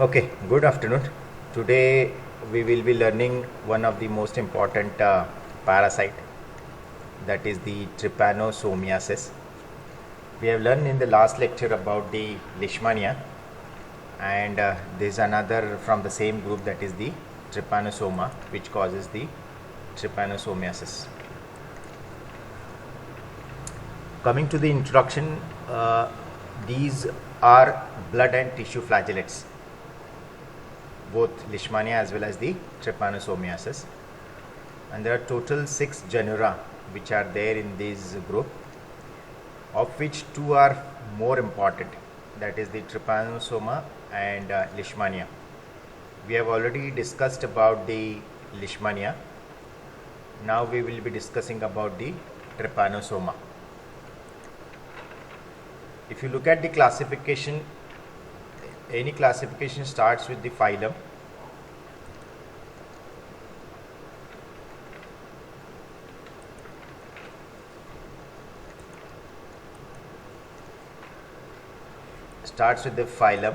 Okay, good afternoon. Today we will be learning one of the most important parasite, that is the trypanosomiasis. We have learned in the last lecture about the leishmania, and there is another from the same group, that is the trypanosoma, which causes the trypanosomiasis. Coming to the introduction, these are blood and tissue flagellates, both leishmania as well as the trypanosomiasis, and there are total 6 genera which are there in this group, of which 2 are more important, that is the trypanosoma and leishmania. We have already discussed about the leishmania. Now we will be discussing about the trypanosoma. If you look at the classification, any classification starts with the phylum. Starts with the phylum,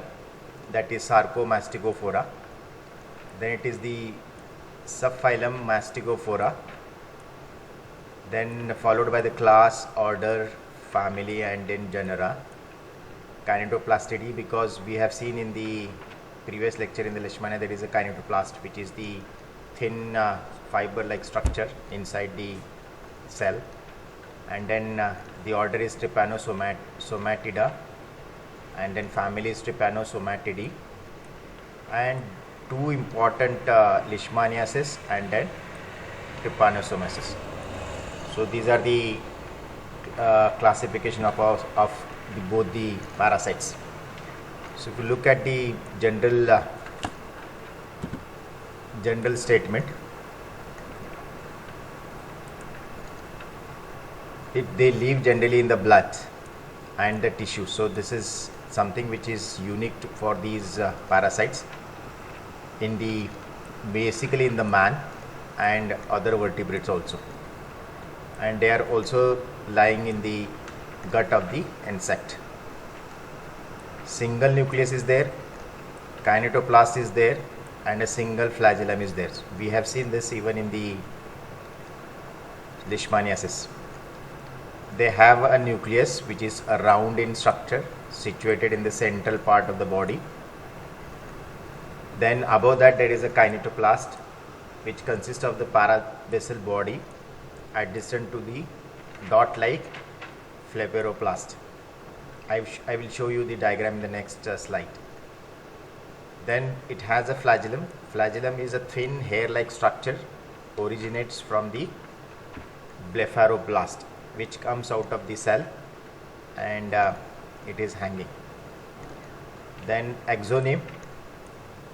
that is Sarcomastigophora. Then it is the subphylum Mastigophora. Then followed by the class, order, family, and then genera. Kinetoplastidae, because we have seen in the previous lecture in the leishmania there is a kinetoplast, which is the thin fiber like structure inside the cell, and then the order is Trypanosomatida, and then family is Trypanosomatidae, and 2 important leishmaniasis and then trypanosomiasis. So these are the classification of both the parasites. So if you look at the general statement, they live generally in the blood and the tissue. So this is something which is unique for these parasites in the basically in the man and other vertebrates also, and they are also lying in the gut of the insect. Single nucleus is there, kinetoplast is there, and a single flagellum is there. We have seen this even in the leishmaniasis. They have a nucleus which is a round in structure, situated in the central part of the body. Then above that there is a kinetoplast, which consists of the parabasal body adjacent to the dot-like phleberoplast. I will show you the diagram in the next slide. Then it has a flagellum. Flagellum is a thin hair-like structure, originates from the blepharoblast, which comes out of the cell, and it is hanging. Then axoneme,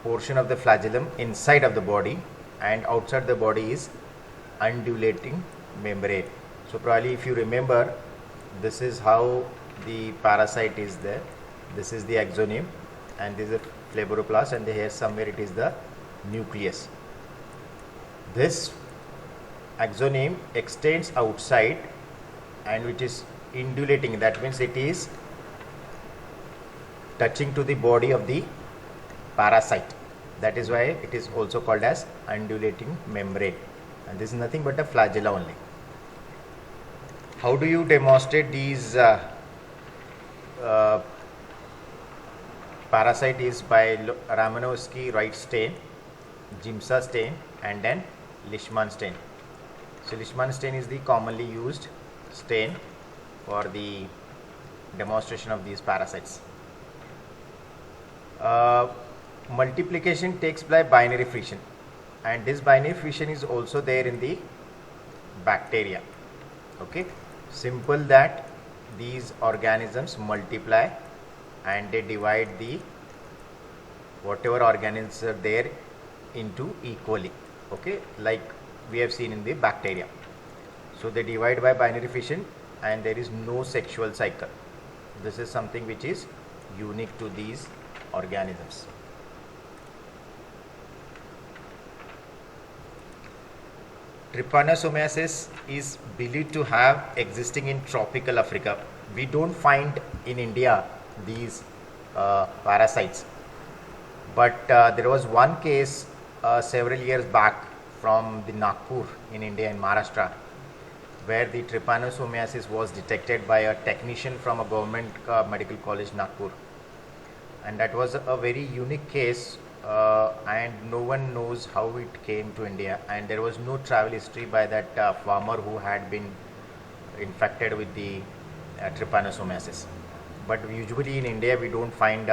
portion of the flagellum inside of the body, and outside the body is undulating membrane. So probably if you remember, this is how the parasite is there. This is the axoneme, and this is the phleberoplast, and here somewhere it is the nucleus. This axoneme extends outside, and which is undulating. That means it is touching to the body of the parasite. That is why it is also called as undulating membrane, and this is nothing but a flagella only. How do you demonstrate these parasite is by Romanowsky-Wright stain, Giemsa stain, and then Leishman stain. So Leishman stain is the commonly used stain for the demonstration of these parasites. Multiplication takes by binary fission, and this binary fission is also there in the bacteria. Okay, simple that these organisms multiply and they divide the whatever organisms are there into equally. Okay, like we have seen in the bacteria. So they divide by binary fission, and there is no sexual cycle. This is something which is unique to these organisms. Trypanosomiasis is believed to have existing in tropical Africa. We don't find in India these parasites. But there was one case several years back from the Nagpur in India, in Maharashtra, where the trypanosomiasis was detected by a technician from a government medical college, Nagpur. And that was a very unique case, and no one knows how it came to India, and there was no travel history by that farmer who had been infected with the trypanosomiasis. But usually in India we don't find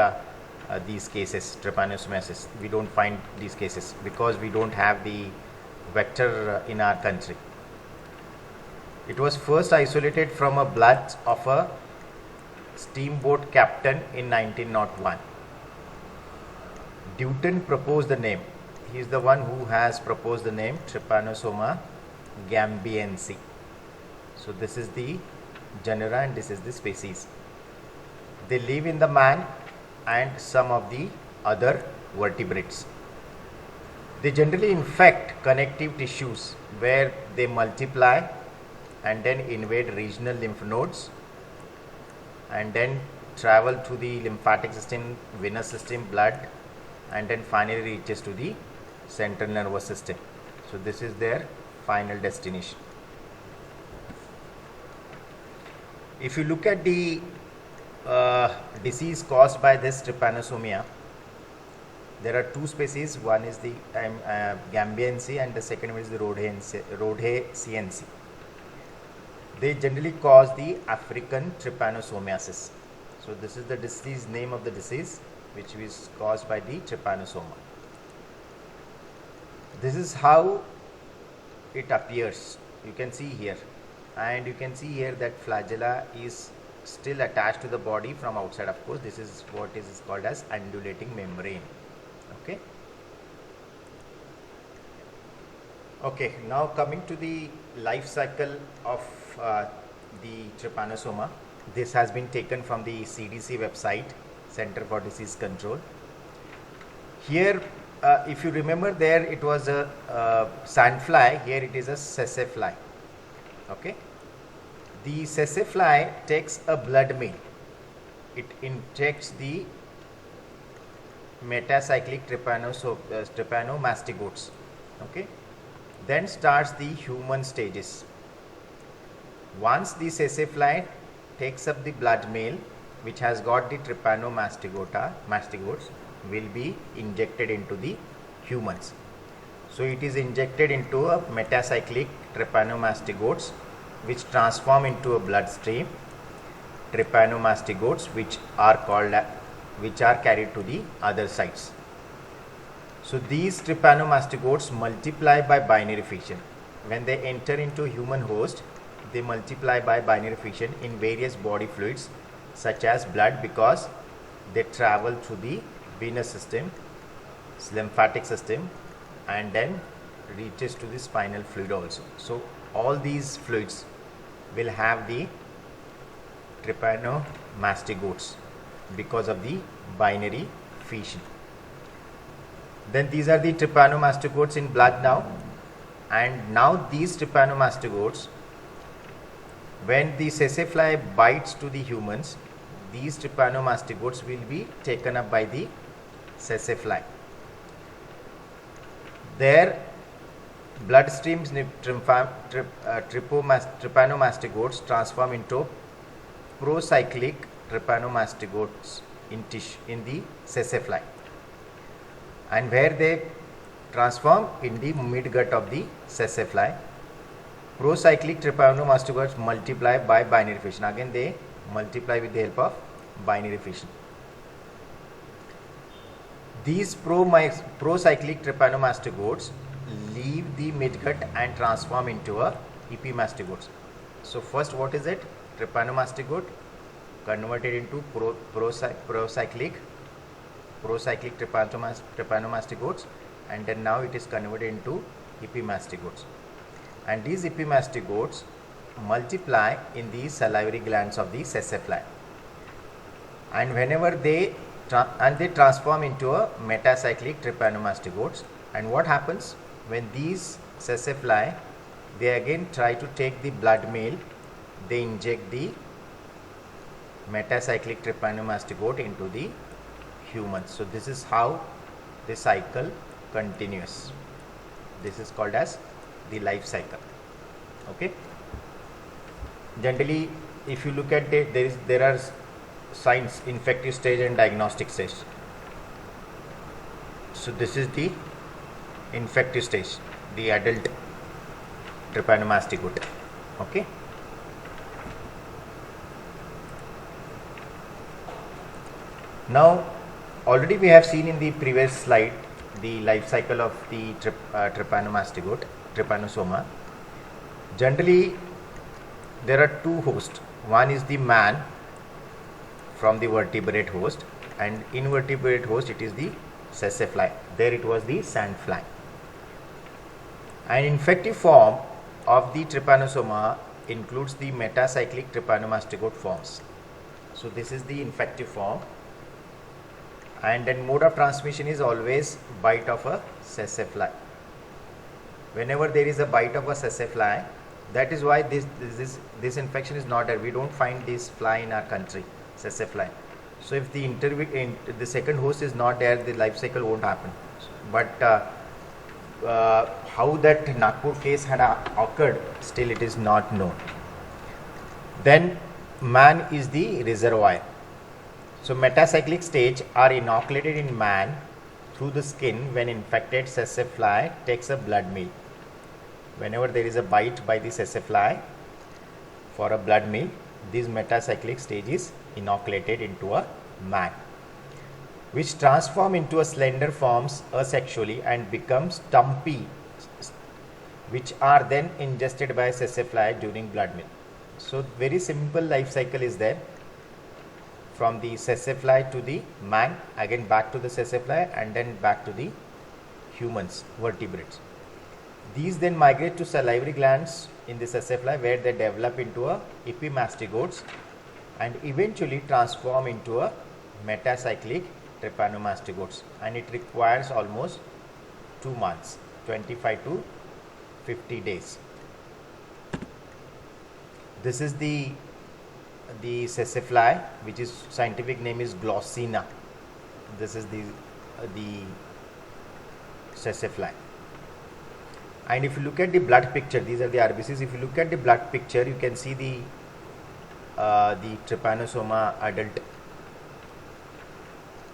these cases, trypanosomiasis. We don't find these cases because we don't have the vector in our country. It was first isolated from a blood of a steamboat captain in 1901. Dutton proposed the name. He is the one who has proposed the name Trypanosoma gambiense. So this is the genera and this is the species. They live in the man and some of the other vertebrates. They generally infect connective tissues where they multiply and then invade regional lymph nodes and then travel to the lymphatic system, venous system, blood, and then finally reaches to the central nervous system. So this is their final destination. If you look at the disease caused by this trypanosomia, there are two species. One is the gambiense and the second one is the rhodesiense. They generally cause the African trypanosomiasis. So this is the disease name of the disease, which is caused by the trypanosoma. This is how it appears. You can see here, and you can see here that flagella is still attached to the body from outside. Of course, this is what is called as undulating membrane. Okay, now coming to the life cycle of the trypanosoma. This has been taken from the CDC website, Center for Disease Control. Here, if you remember, there it was a sandfly. Here it is a sassafly. Okay, the sassafly takes a blood meal. It injects the metacyclic trypanomastigotes. Okay, then starts the human stages. Once the sassafly takes up the blood meal, which has got the trypanomastigotes, will be injected into the humans. So it is injected into a metacyclic trypanomastigotes, which transform into a bloodstream trypanomastigotes, which are carried to the other sites. So these trypanomastigotes multiply by binary fission. When they enter into human host, they multiply by binary fission in various body fluids such as blood, because they travel through the venous system, lymphatic system, and then reaches to the spinal fluid also. So all these fluids will have the trypanomastigotes because of the binary fission. Then these are the trypanomastigotes in blood now, and now these trypanomastigotes, when the sassafly bites to the humans, these trypanomastigotes will be taken up by the sassafly. Their bloodstream trypanomastigotes transform into procyclic trypanomastigotes in the sassafly, and where they transform in the midgut of the sassafly. Procyclic trypanomastigotes multiply by binary fission. Again, they multiply with the help of binary fission. These procyclic trypanomastigotes leave the midgut and transform into a epimastigotes. So first, what is it? Trypanomastigote converted into procyclic trypanomastigotes, and then now it is converted into epimastigotes. And these epimastigotes multiply in the salivary glands of the sassafly, and whenever they transform into a metacyclic trypanomastigotes. And what happens when these sassafly, they again try to take the blood meal, they inject the metacyclic trypanomastigote into the humans. So this is how the cycle continues. This is called as the life cycle. Okay. Generally, if you look at it, there are signs: infective stage and diagnostic stage. So this is the infective stage, the adult trypanomastoid. Okay. Now, already we have seen in the previous slide the life cycle of the trypanomastoid, trypanosoma. Generally, there are two hosts. One is the man from the vertebrate host, and invertebrate host it is the sassafly. There it was the sandfly. An infective form of the trypanosoma includes the metacyclic trypanomastoid forms. So this is the infective form, and then mode of transmission is always bite of a sassafly. Whenever there is a bite of a sassafly, that is why this infection is not there. We don't find this fly in our country, sassafly. So if the second host is not there, the life cycle won't happen. But how that Nagpur case had occurred, still it is not known. Then man is the reservoir. So metacyclic stage are inoculated in man through the skin when infected sassafly takes a blood meal. Whenever there is a bite by the sassafly for a blood meal, this metacyclic stage is inoculated into a man, which transform into a slender forms asexually and become stumpy, which are then ingested by sassafly during blood meal. So very simple life cycle is there, from the sassafly to the man, again back to the sassafly, and then back to the humans, vertebrates. These then migrate to salivary glands in the sassafly, where they develop into a epimastigotes and eventually transform into a metacyclic trypanomastoids, and it requires almost 2 months, 25 to 50 days. This is the sassafly, which is scientific name is Glossina. This is the sassafly. And if you look at the blood picture, these are the RBCs. If you look at the blood picture, you can see the trypanosoma adult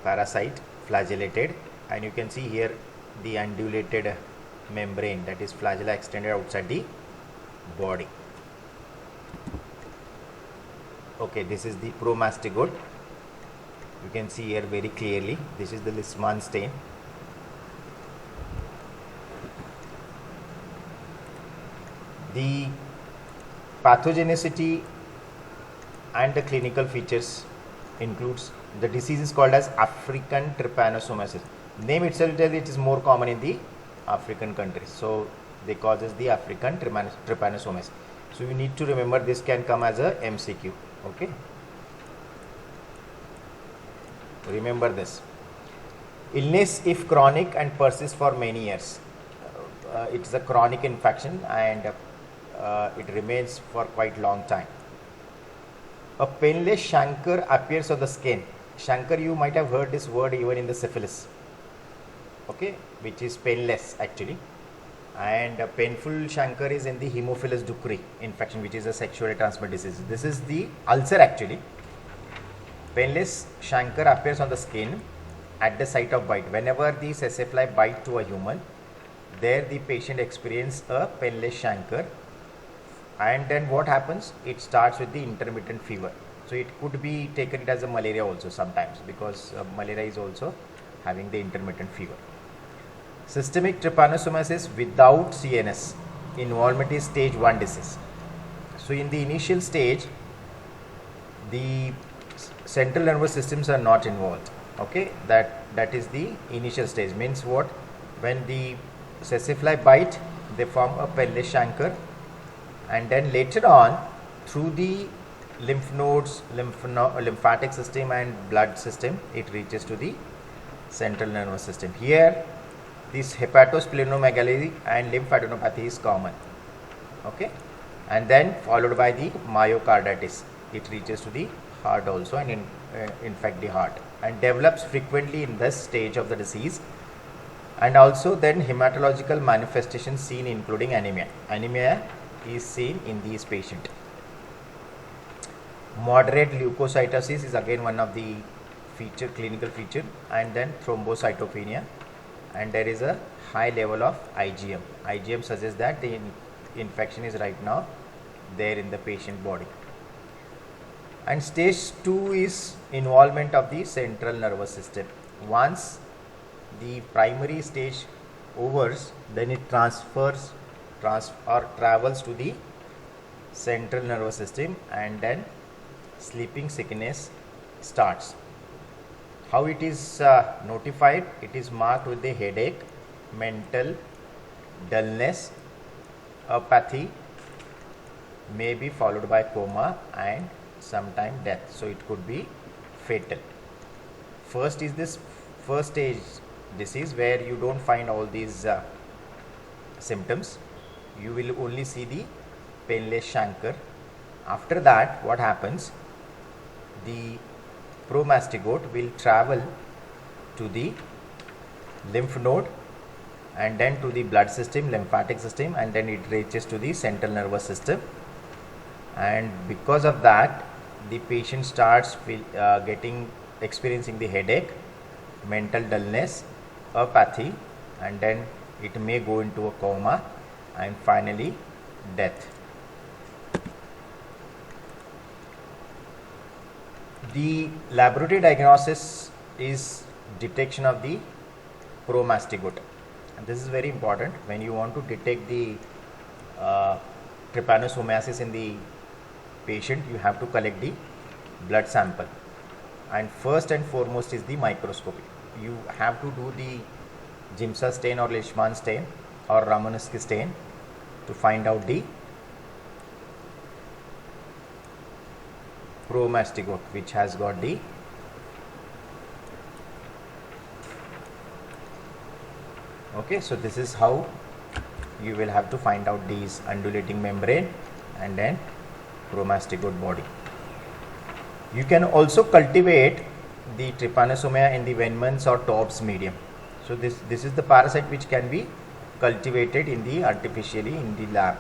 parasite flagellated, and you can see here the undulated membrane, that is flagella extended outside the body. Okay, this is the promastigode. You can see here very clearly. This is the Lisman stain. The pathogenicity and the clinical features includes, the disease is called as African trypanosomiasis. Name itself tells it is more common in the African countries, so they causes the African trypanosomiasis. So you need to remember, this can come as a MCQ. Okay, remember this. Illness if chronic and persists for many years. It is a chronic infection, and it remains for quite long time. A painless chancre appears on the skin. Chancre, you might have heard this word even in the syphilis, okay, which is painless actually. And a painful chancre is in the Haemophilus ducrei infection, which is a sexually transmitted disease. This is the ulcer actually. Painless chancre appears on the skin at the site of bite. Whenever the sassafly bite to a human, there the patient experiences a painless chancre, and then what happens? It starts with the intermittent fever. So it could be taken as a malaria also sometimes, because malaria is also having the intermittent fever. Systemic trypanosomiasis without CNS involvement is stage 1 disease. So in the initial stage, the central nervous systems are not involved. Okay, that is the initial stage. Means what? When the sassafly bite, they form a painless chancre, and then later on, through the lymph nodes, lymphatic system and blood system, it reaches to the central nervous system. Here this hepatosplenomegaly and lymphadenopathy is common. Okay, and then followed by the myocarditis. It reaches to the heart also and infect the heart, and develops frequently in this stage of the disease And also then hematological manifestations seen including anemia. Anemia is seen in these patients. Moderate leukocytosis is again one of the clinical feature, and then thrombocytopenia, and there is a high level of IgM. IgM suggests that the infection is right now there in the patient body. And stage 2 is involvement of the central nervous system. Once the primary stage overs, then it travels to the central nervous system, and then sleeping sickness starts. How it is notified? It is marked with the headache, mental dullness, apathy, may be followed by coma and sometime death. So it could be fatal. First is this first stage disease where you don't find all these symptoms. You will only see the painless chancre. After that, what happens? The promastigote will travel to the lymph node, and then to the blood system, lymphatic system, and then it reaches to the central nervous system. And because of that, the patient starts experiencing the headache, mental dullness, apathy, and then it may go into a coma, and finally death. The laboratory diagnosis is detection of the promastigote, and this is very important. When you want to detect the trypanosomiasis in the patient, you have to collect the blood sample, and first and foremost is the microscopy. You have to do the Giemsa stain or Leishman stain or Romanowski stain to find out the promastigote, which has got the okay. So this is how you will have to find out these undulating membrane and then promastigote body. You can also cultivate the trypanosomia in the Venman's or Taubes medium. So this is the parasite which can be cultivated in the artificially in the lab.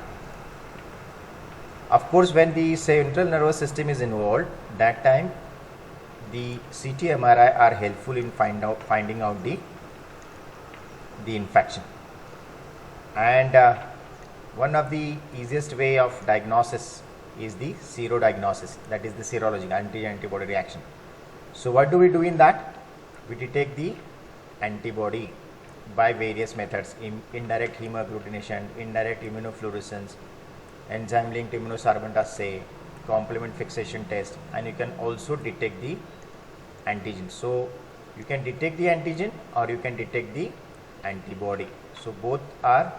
Of course, when the central nervous system is involved, that time the CT MRI are helpful in finding out the infection. And one of the easiest way of diagnosis is the serodiagnosis, that is the serologic anti-antibody reaction. So what do we do in that? We detect the antibody by various methods: indirect hemoagglutination, indirect immunofluorescence, enzyme linked immunosorbent assay, complement fixation test, and you can also detect the antigen. So you can detect the antigen or you can detect the antibody. So both are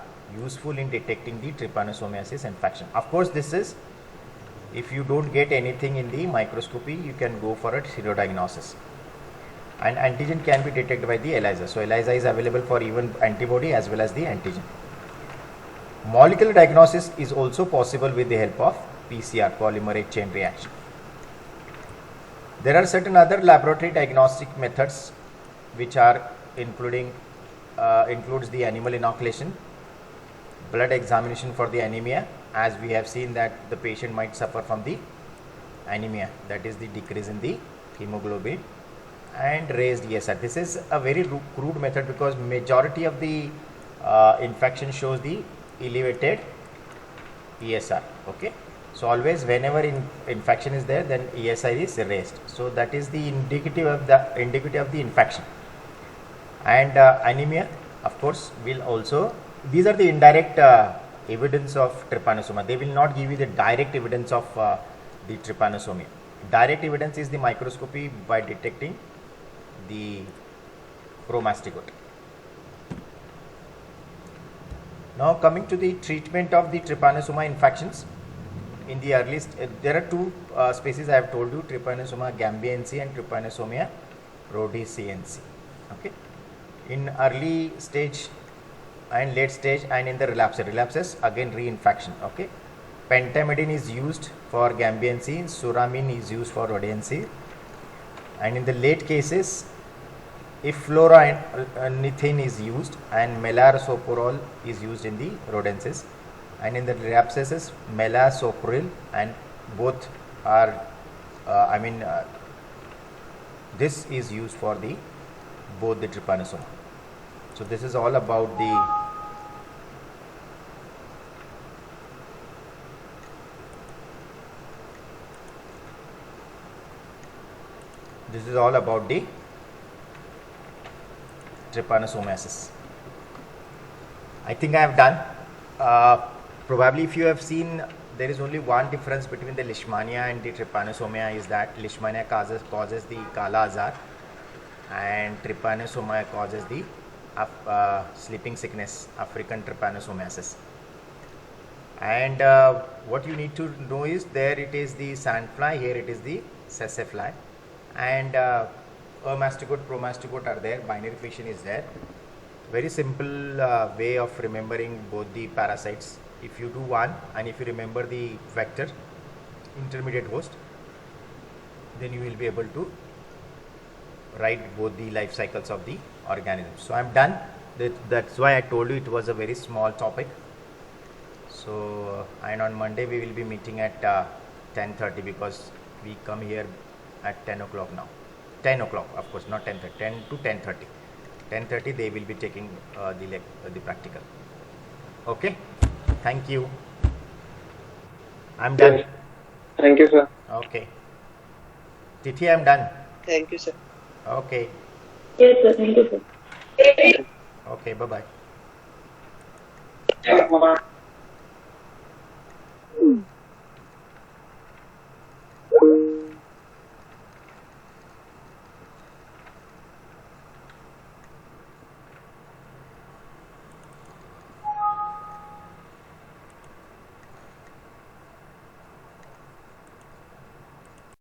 useful in detecting the trypanosomiasis infection. Of course, this is if you don't get anything in the microscopy, you can go for a serodiagnosis. And antigen can be detected by the ELISA. So ELISA is available for even antibody as well as the antigen. Molecular diagnosis is also possible with the help of PCR, polymerase chain reaction. There are certain other laboratory diagnostic methods which are includes the animal inoculation, blood examination for the anemia, as we have seen that the patient might suffer from the anemia, that is the decrease in the hemoglobin, and raised ESR. This is a very crude method because majority of the infection shows the elevated ESR. Okay, so always whenever infection is there, then ESR is raised. So that is the indicative of the infection. And anemia, of course, will also. These are the indirect evidence of trypanosoma. They will not give you the direct evidence of the trypanosomia. Direct evidence is the microscopy by detecting the promastigote. Now coming to the treatment of the trypanosoma infections. In the earliest, there are two species I have told you: Trypanosoma gambiense and Trypanosoma rhodesiense. Okay. In early stage and late stage, and in the relapses, again reinfection. Okay. Pentamidine is used for gambiense, suramine is used for rhodesiense, and in the late cases, if fluoromethane is used and melarsoprol is used in the rhodensis, and in the rhapsoses melarsopril, and both are this is used for the both the trypanosoma. So this is all about the trypanosomiasis. I think I have done. Probably if you have seen, there is only one difference between the leishmania and the trypanosomia, is that leishmania causes the kala azar and trypanosomia causes the sleeping sickness, African trypanosomiasis. And what you need to know is, there it is the sandfly, here it is the sassafly, and amastigote, promastigote are there, binary fission is there. Very simple way of remembering both the parasites. If you do one and if you remember the vector, intermediate host, then you will be able to write both the life cycles of the organisms. So I am done. That's why I told you it was a very small topic. So and on Monday we will be meeting at 10:30, because we come here at 10 o'clock now. 10 o'clock, of course, not 10:30, 10 to 10:30. 10:30 they will be taking the practical. Okay, thank you. I'm done. Thank you, sir. Okay. Tithi, I'm done. Thank you, sir. Okay. Yes, sir. Thank you, sir. Okay, bye-bye. Bye.